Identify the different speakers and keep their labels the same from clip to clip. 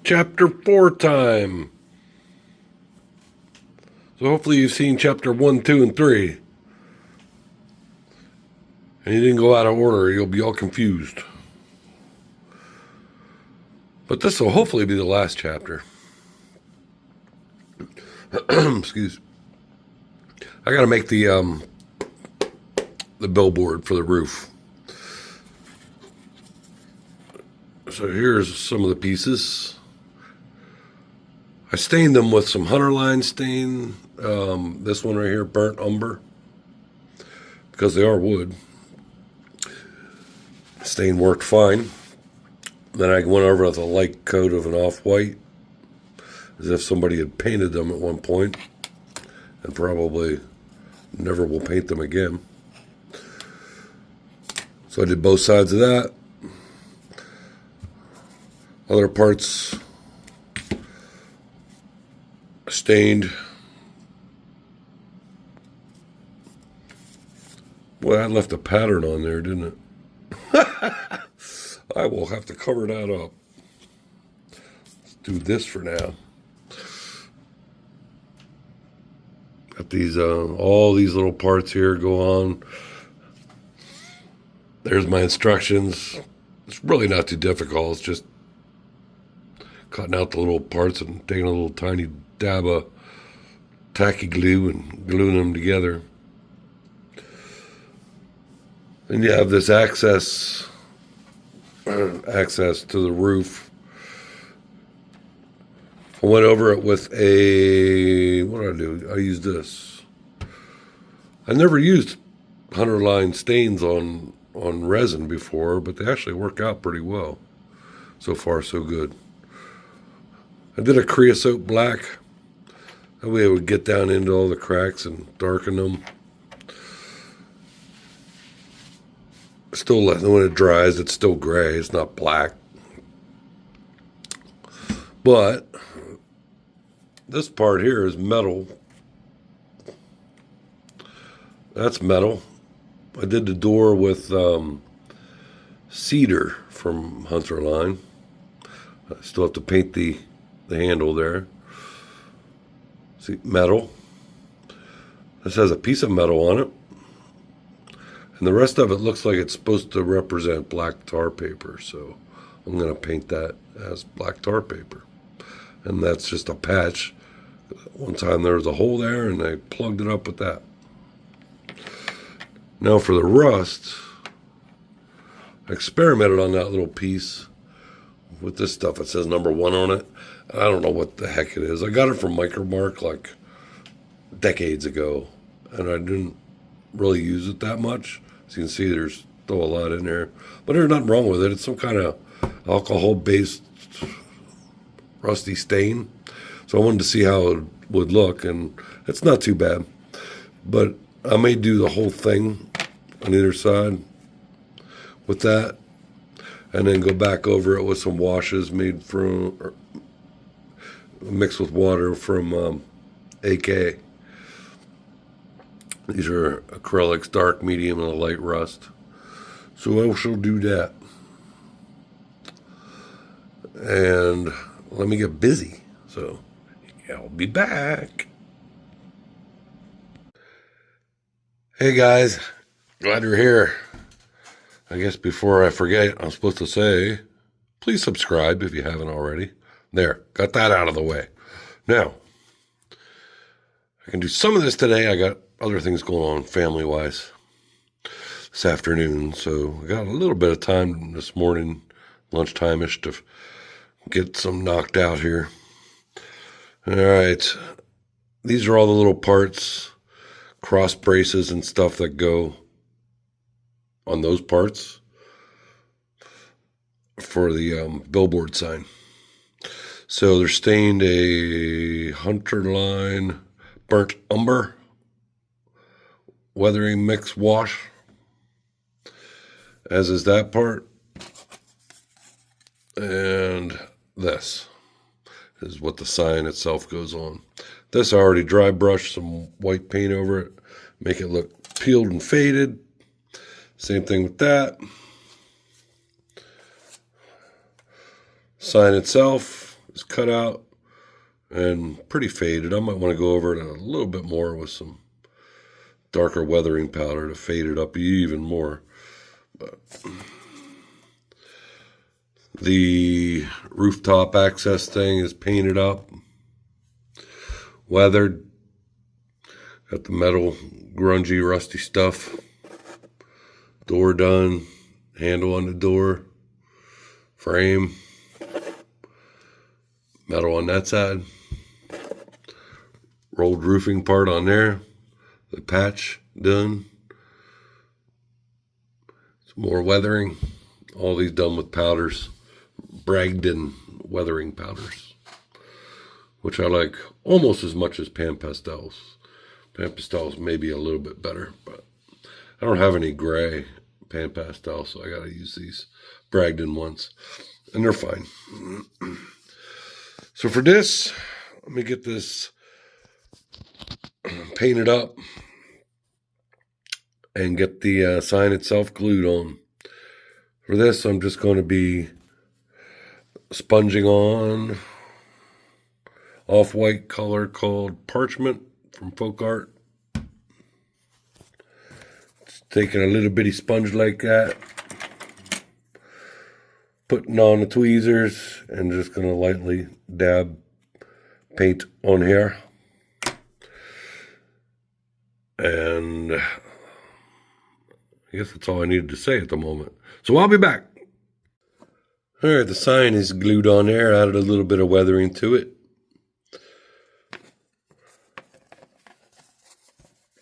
Speaker 1: Chapter 4 time. So hopefully you've seen chapter 1, 2, and 3. And you didn't go out of order. You'll be all confused. But this will hopefully be the last chapter. Excuse. I got to make the billboard for the roof. So here's some of the pieces. I stained them with some Hunter line stain. This one right here, burnt umber, because they are wood. Stain worked fine. Then I went over with a light coat of an off-white, as if somebody had painted them at one point, and probably never will paint them again. So I did both sides of that. Other parts stained. Well, that left a pattern on there, didn't it? I will have to cover that up. Let's do this for now. Got these, all these little parts here go on. There's my instructions. It's really not too difficult. It's just cutting out the little parts and taking a little tiny dab of tacky glue and gluing them together. And you have this access to the roof. I went over it with a, what did I do? I used this. I never used Hunter line stains on resin before, but they actually work out pretty well. So far, so good. I did a creosote black. That way it would get down into all the cracks and darken them. Still, when it dries, it's still gray. It's not black. But this part here is metal. That's metal. I did the door with cedar from Hunter line. I still have to paint the handle there. See, metal. This has a piece of metal on it. And the rest of it looks like it's supposed to represent black tar paper. So I'm going to paint that as black tar paper. And that's just a patch. One time there was a hole there and I plugged it up with that. Now for the rust, I experimented on that little piece with this stuff. It says number 1 on it. I don't know what the heck it is. I got it from Micromark like decades ago, and I didn't really use it that much. As you can see, there's still a lot in there, but there's nothing wrong with it. It's some kind of alcohol-based rusty stain. So I wanted to see how it would look, and it's not too bad. But I may do the whole thing on either side with that, and then go back over it with some washes made from, mixed with water from AK. These are acrylics, dark, medium, and a light rust. So I shall do that. And let me get busy. So I'll be back. Hey guys, glad you're here. I guess before I forget, I'm supposed to say, please subscribe if you haven't already. There, got that out of the way. Now, I can do some of this today. I got other things going on family-wise this afternoon, so I got a little bit of time this morning, lunchtime-ish, to get some knocked out here. All right, these are all the little parts, cross braces and stuff that go on those parts for the billboard sign. So they're stained a Hunter line burnt umber weathering mix wash, as is that part. And this is what the sign itself goes on. This I already dry brushed some white paint over it, make it look peeled and faded. Same thing with that. Sign itself, is cut out and pretty faded. I might want to go over it a little bit more with some darker weathering powder to fade it up even more. But the rooftop access thing is painted up, weathered. Got the metal, grungy, rusty stuff. Door done, handle on the door, frame, metal on that side, rolled roofing part on there, the patch done, some more weathering, all these done with powders, Bragdon weathering powders, which I like almost as much as pan pastels. Pan pastels may be a little bit better, but I don't have any gray pan pastel, so I got to use these Bragdon ones, and they're fine. So for this, let me get this painted up and get the sign itself glued on. For this, I'm just going to be sponging on off-white color called Parchment from Folk Art. Just taking a little bitty sponge like that, putting on the tweezers, and just going to lightly dab paint on here. And I guess that's all I needed to say at the moment. So I'll be back. All right, the sign is glued on there. Added a little bit of weathering to it.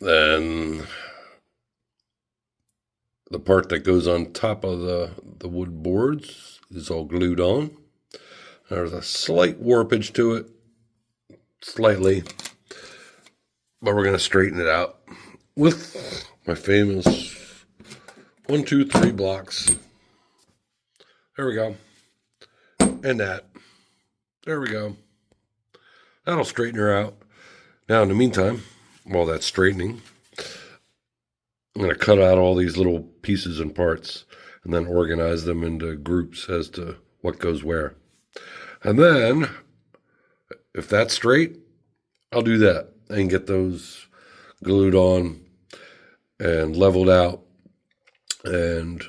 Speaker 1: Then the part that goes on top of the wood boards is all glued on. There's a slight warpage to it, slightly, but we're going to straighten it out with my famous 1, 2, 3 blocks. There we go. And that. There we go. That'll straighten her out. Now, in the meantime, while that's straightening, I'm going to cut out all these little pieces and parts and then organize them into groups as to what goes where. And then, if that's straight, I'll do that and get those glued on and leveled out. And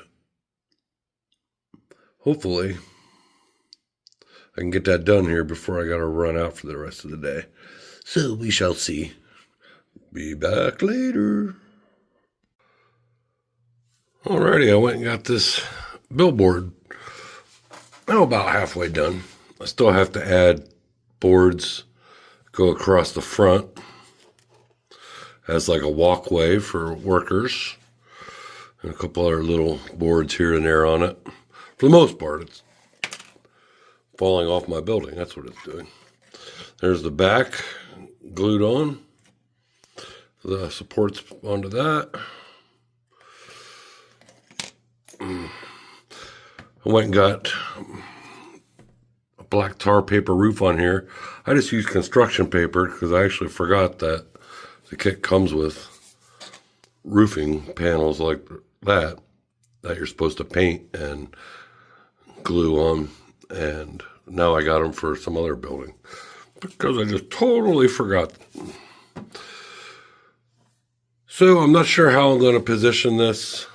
Speaker 1: hopefully I can get that done here before I got to run out for the rest of the day. So we shall see. Be back later. Alrighty, I went and got this billboard. I'm about halfway done. I still have to add boards, go across the front as like a walkway for workers, and a couple other little boards here and there on it. For the most part, it's falling off my building. That's what it's doing. There's the back glued on. The supports onto that. I went and got a black tar paper roof on here. I just used construction paper because I actually forgot that the kit comes with roofing panels like that you're supposed to paint and glue on. And now I got them for some other building because I just totally forgot. So I'm not sure how I'm going to position this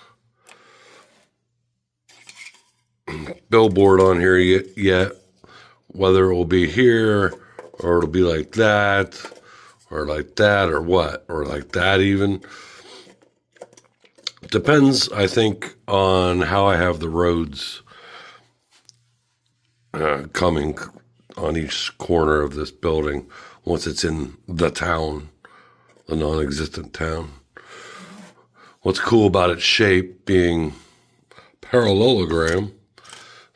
Speaker 1: billboard on here yet, whether it will be here or it'll be like that or what, or like that even. Depends, I think, on how I have the roads coming on each corner of this building once it's in the town, the non-existent town. What's cool about its shape being parallelogram,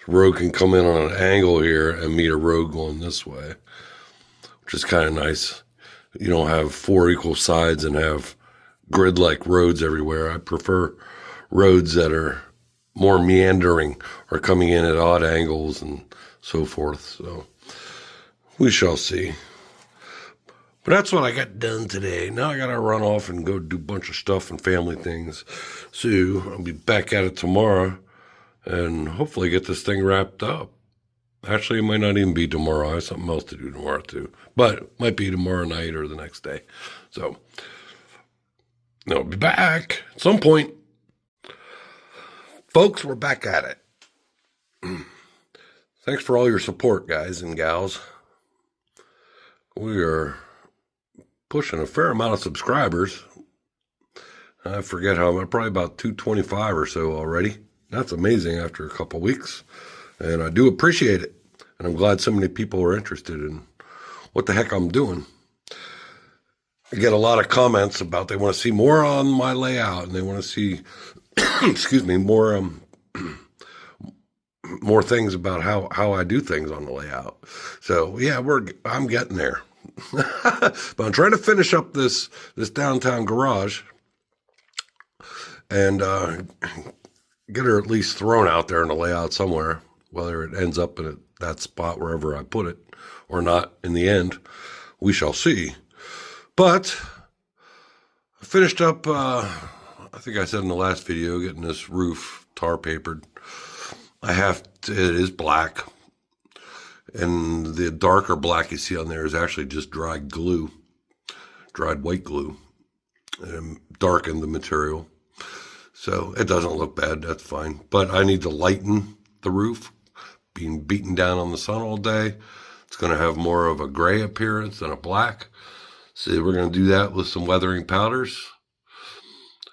Speaker 1: the road can come in on an angle here and meet a road going this way, which is kind of nice. You don't have 4 equal sides and have grid-like roads everywhere. I prefer roads that are more meandering or coming in at odd angles and so forth. So we shall see. But that's what I got done today. Now I got to run off and go do a bunch of stuff and family things. So I'll be back at it tomorrow and hopefully get this thing wrapped up. Actually, it might not even be tomorrow. I have something else to do tomorrow too. But it might be tomorrow night or the next day. So, I'll be back at some point. Folks, we're back at it. Thanks for all your support, guys and gals. We are pushing a fair amount of subscribers. I forget how much, probably about 225 or so already. That's amazing after a couple weeks. And I do appreciate it. And I'm glad so many people are interested in what the heck I'm doing. I get a lot of comments about they want to see more on my layout and they want to see, excuse me, more things about how I do things on the layout. So yeah, I'm getting there. But I'm trying to finish up this downtown garage and get her at least thrown out there in the layout somewhere, whether it ends up in that spot wherever I put it or not in the end, we shall see. But I finished up, I think I said in the last video, getting this roof tar papered. It is black, and the darker black you see on there is actually just dried white glue, and darkened the material. So it doesn't look bad, that's fine. But I need to lighten the roof, being beaten down on the sun all day. It's going to have more of a gray appearance than a black. So we're going to do that with some weathering powders.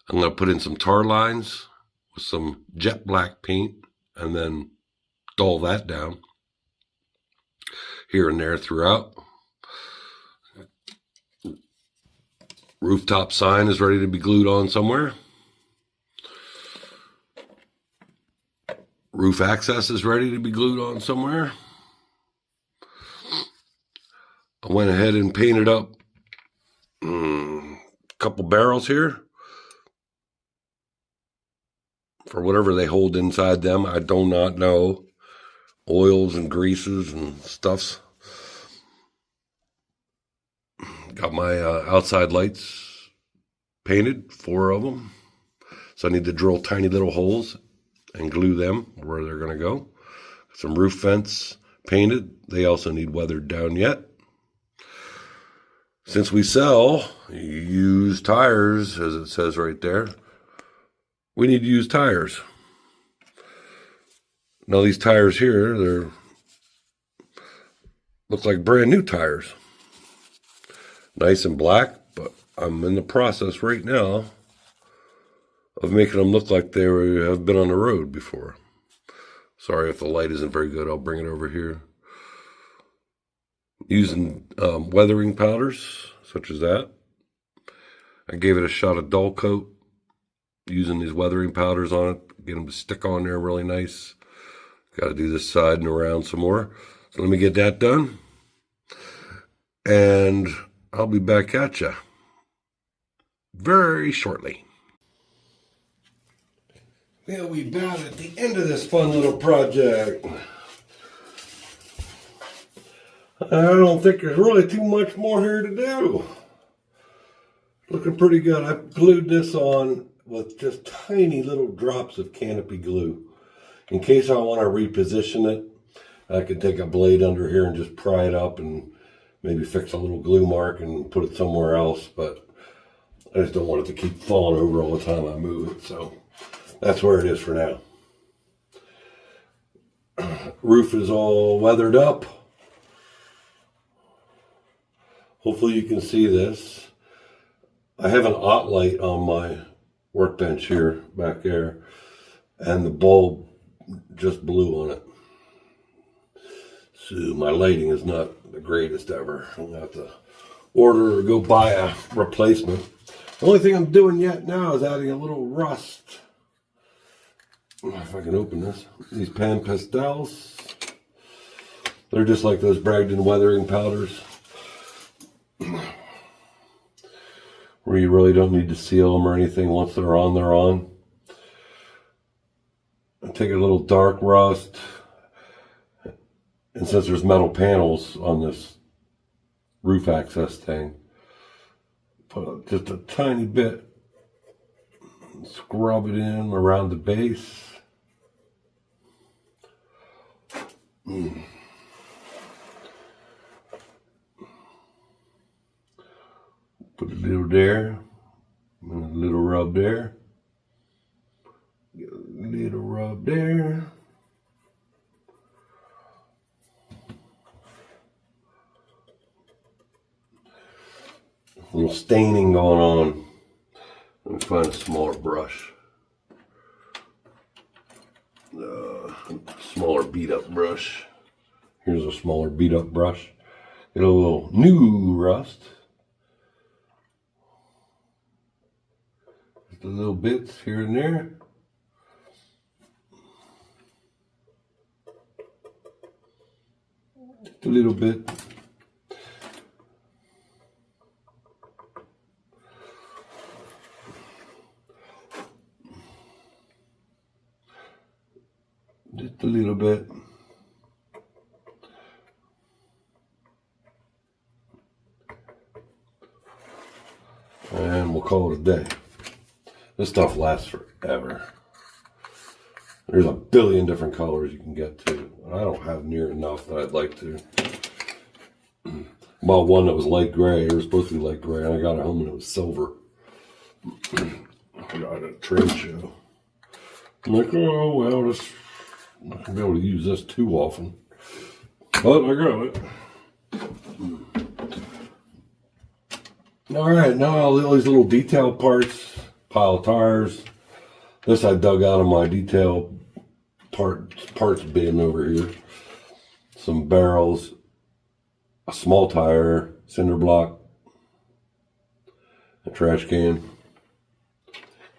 Speaker 1: I'm going to put in some tar lines with some jet black paint and then dull that down here and there throughout. Rooftop sign is ready to be glued on somewhere. Roof access is ready to be glued on somewhere. I went ahead and painted up a couple barrels here for whatever they hold inside them. I do not know. Oils and greases and stuffs. Got my outside lights painted, 4 of them. So I need to drill tiny little holes and glue them where they're going to go. Some roof vents painted. They also need weathered down yet. Since we sell used tires, as it says right there, we need to use tires. Now these tires here, look like brand new tires. Nice and black, but I'm in the process right now of making them look like they have been on the road before. Sorry if the light isn't very good. I'll bring it over here. Using weathering powders, such as that. I gave it a shot of dull coat, using these weathering powders on it, get them to stick on there really nice. Got to do this side and around some more. So let me get that done. And I'll be back at you very shortly. Well, we're about at the end of this fun little project. I don't think there's really too much more here to do. Looking pretty good. I glued this on with just tiny little drops of canopy glue. In case I want to reposition it, I could take a blade under here and just pry it up and maybe fix a little glue mark and put it somewhere else. But I just don't want it to keep falling over all the time I move it. So that's where it is for now. Roof is all weathered up. Hopefully you can see this. I have an OT light on my workbench here, back there, and the bulb just blew on it. So my lighting is not the greatest ever. I'm going to have to order or go buy a replacement. The only thing I'm doing yet now is adding a little rust. If I can open this. These pan pastels. They're just like those Bragdon weathering powders, where you really don't need to seal them or anything. Once they're on, they're on. I take a little dark rust, and since there's metal panels on this roof access thing, put just a tiny bit, scrub it in around the base. rub there. Get a little rub there. A little staining going on. Let me find a smaller brush. Smaller beat up brush. Here's a smaller beat up brush. Get a little new rust. Just a little bits here and there. Just a little bit. Just a little bit. And we'll call it a day. This stuff lasts forever. There's a billion different colors you can get to. I don't have near enough that I'd like to. Bought one that was light gray. It was supposed to be light gray, and I got it home and it was silver. I got it at a trade show. I'm like, oh well, I'm not gonna be able to use this too often. But I got it. Alright, now all these little detail parts, pile of tires. This I dug out of my detail parts bin over here. Some barrels, a small tire, cinder block, a trash can.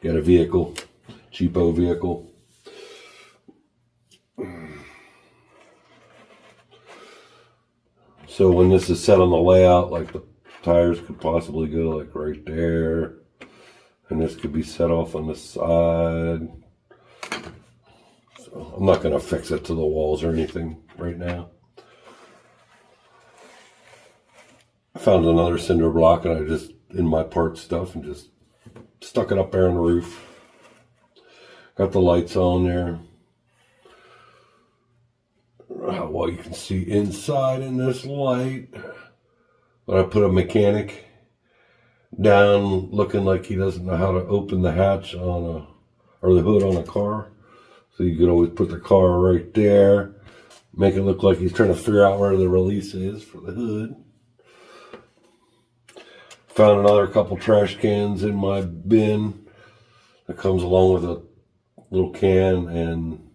Speaker 1: Got a vehicle, cheapo vehicle. So when this is set on the layout, like the tires could possibly go like right there, and this could be set off on the side. So I'm not going to fix it to the walls or anything right now. I found another cinder block and I just, in my part stuff, and just stuck it up there on the roof. Got the lights on there. I don't know how well you can see inside in this light. But I put a mechanic down looking like he doesn't know how to open the hatch on or the hood on a car. So you could always put the car right there. Make it look like he's trying to figure out where the release is for the hood. Found another couple trash cans in my bin that comes along with a little can and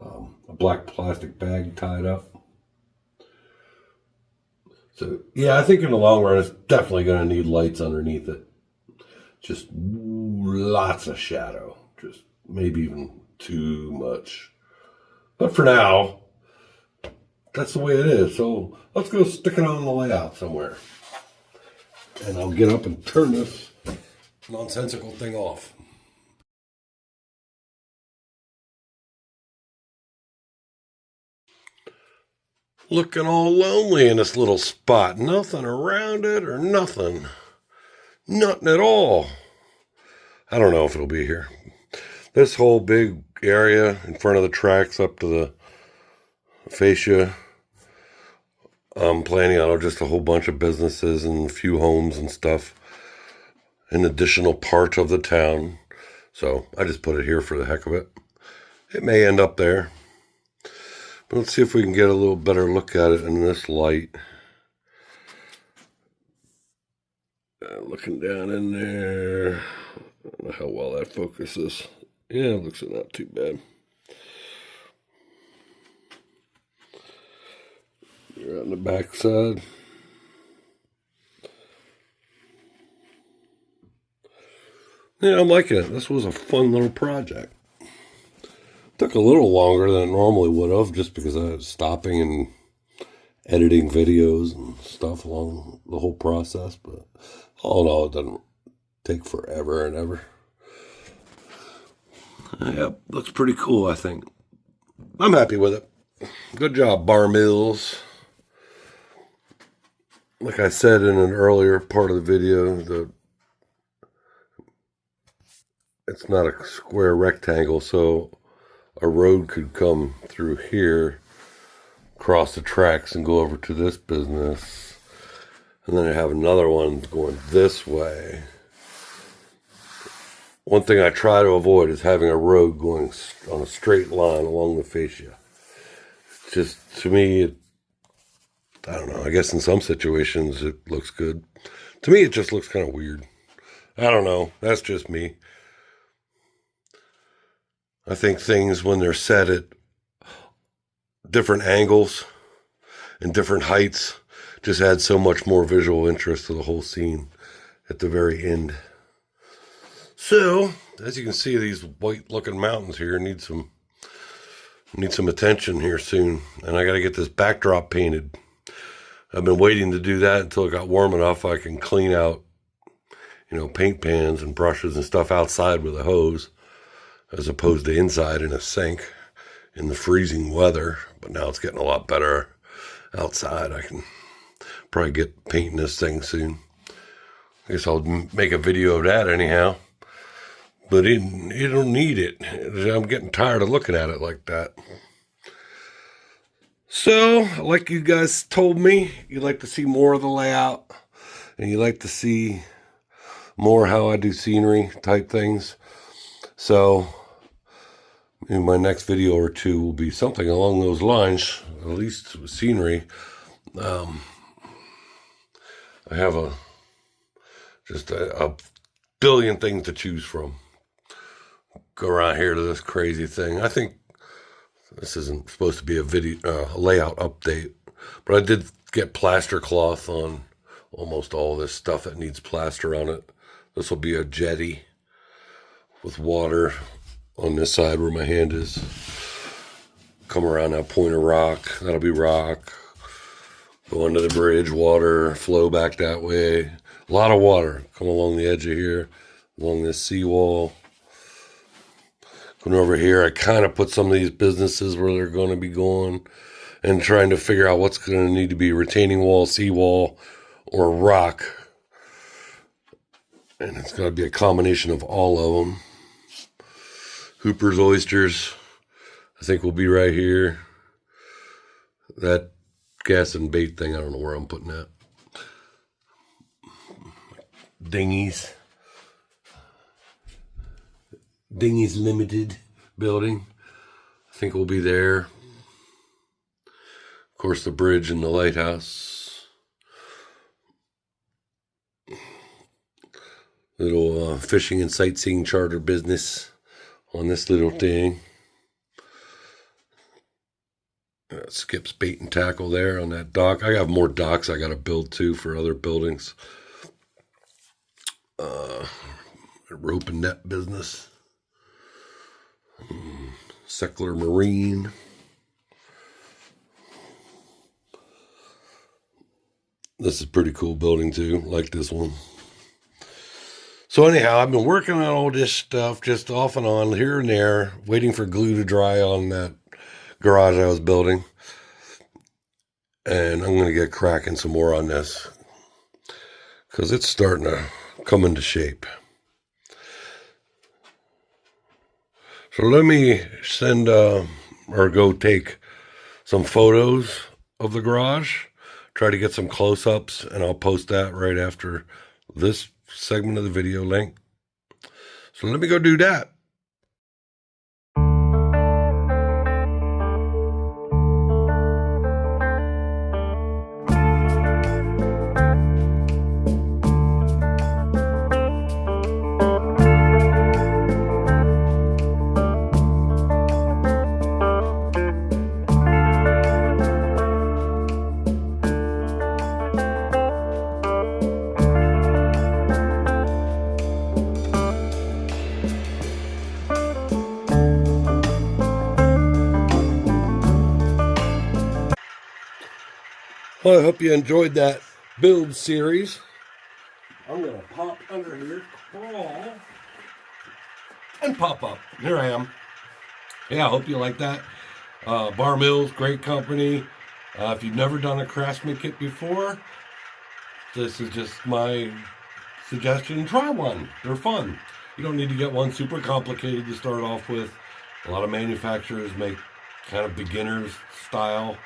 Speaker 1: a black plastic bag tied up. So yeah, I think in the long run it's definitely going to need lights underneath it. Just lots of shadow. Just maybe even too much. But for now, that's the way it is. So let's go stick it on the layout somewhere. And I'll get up and turn this nonsensical thing off. Looking all lonely in this little spot. Nothing around it or nothing. Nothing at all. I don't know if it'll be here. This whole big area in front of the tracks up to the fascia, I'm planning on just a whole bunch of businesses and a few homes and stuff. An additional part of the town. So I just put it here for the heck of it. It may end up there. But let's see if we can get a little better look at it in this light. Looking down in there. I don't know how well that focuses. Yeah, it looks not too bad. You're on the back side. Yeah, I'm liking it. This was a fun little project. Took a little longer than it normally would have, just because I was stopping and editing videos and stuff along the whole process. But all in all, it doesn't take forever and ever. Yep, looks pretty cool, I think. I'm happy with it. Good job, Bar Mills. Like I said in an earlier part of the video, it's not a square rectangle, so a road could come through here, cross the tracks and go over to this business. And then I have another one going this way. one thing I try to avoid is having a road going on a straight line along the fascia. Just, to me, I don't know, I guess in some situations it looks good. To me, it just looks kind of weird. I don't know, that's just me. I think things, when they're set at different angles and different heights, just add so much more visual interest to the whole scene at the very end. So, as you can see, these white-looking mountains here need some attention here soon, and I got to get this backdrop painted. I've been waiting to do that until it got warm enough I can clean out, paint pans and brushes and stuff outside with a hose, as opposed to inside in a sink in the freezing weather. But now it's getting a lot better outside. I can probably get painting this thing soon. I guess I'll make a video of that anyhow. But you don't need it. I'm getting tired of looking at it like that. So, like you guys told me, you'd like to see more of the layout, and you like to see more how I do scenery type things. So, in my next video or two will be something along those lines, at least with scenery. I have a billion things to choose from. Go around here to this crazy thing. I think this isn't supposed to be a video layout update, but I did get plaster cloth on almost all this stuff that needs plaster on it. This will be a jetty with water on this side where my hand is. Come around that point of rock. That'll be rock. Go under the bridge, water, flow back that way. A lot of water. Come along the edge of here, along this seawall. Going over here, I kind of put some of these businesses where they're going to be going and trying to figure out what's going to need to be retaining wall, seawall, or rock. And it's going to be a combination of all of them. Hooper's Oysters, I think, will be right here. That gas and bait thing, I don't know where I'm putting that. Dinghies Limited building, I think will be there. Of course, the bridge and the lighthouse. Little fishing and sightseeing charter business on this little thing. Skips bait and tackle there on that dock. I have more docks I got to build too for other buildings. Rope and net business. Seckler Marine. This is a pretty cool building too, like this one. So anyhow, I've been working on all this stuff just off and on, here and there, waiting for glue to dry on that garage I was building. And I'm going to get cracking some more on this, because it's starting to come into shape. So let me send or go take some photos of the garage, try to get some close-ups, and I'll post that right after this segment of the video link. So let me go do that. Well, I hope you enjoyed that build series. I'm going to pop under here, crawl, and pop up. Here I am. Yeah, I hope you like that. Bar Mills, great company. If you've never done a Craftsman kit before, this is just my suggestion. Try one. They're fun. You don't need to get one super complicated to start off with. A lot of manufacturers make kind of beginners style,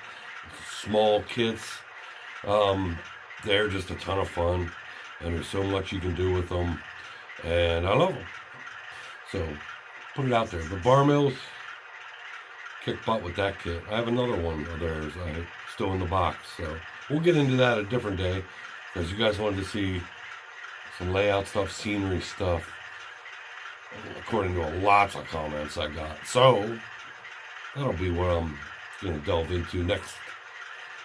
Speaker 1: small kits. They're just a ton of fun, and there's so much you can do with them, and I love them. So put it out there. The bar mills kick butt with that kit. I have another one of theirs still in the box. So we'll get into that a different day because you guys wanted to see some layout stuff, scenery stuff, according to lots of comments I got. So that'll be what I'm going to delve into next.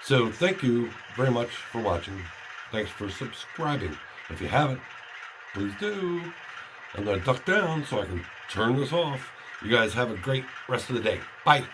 Speaker 1: So thank you very much for watching. Thanks for subscribing. If you haven't, please do. I'm going to duck down so I can turn this off. You guys have a great rest of the day. Bye.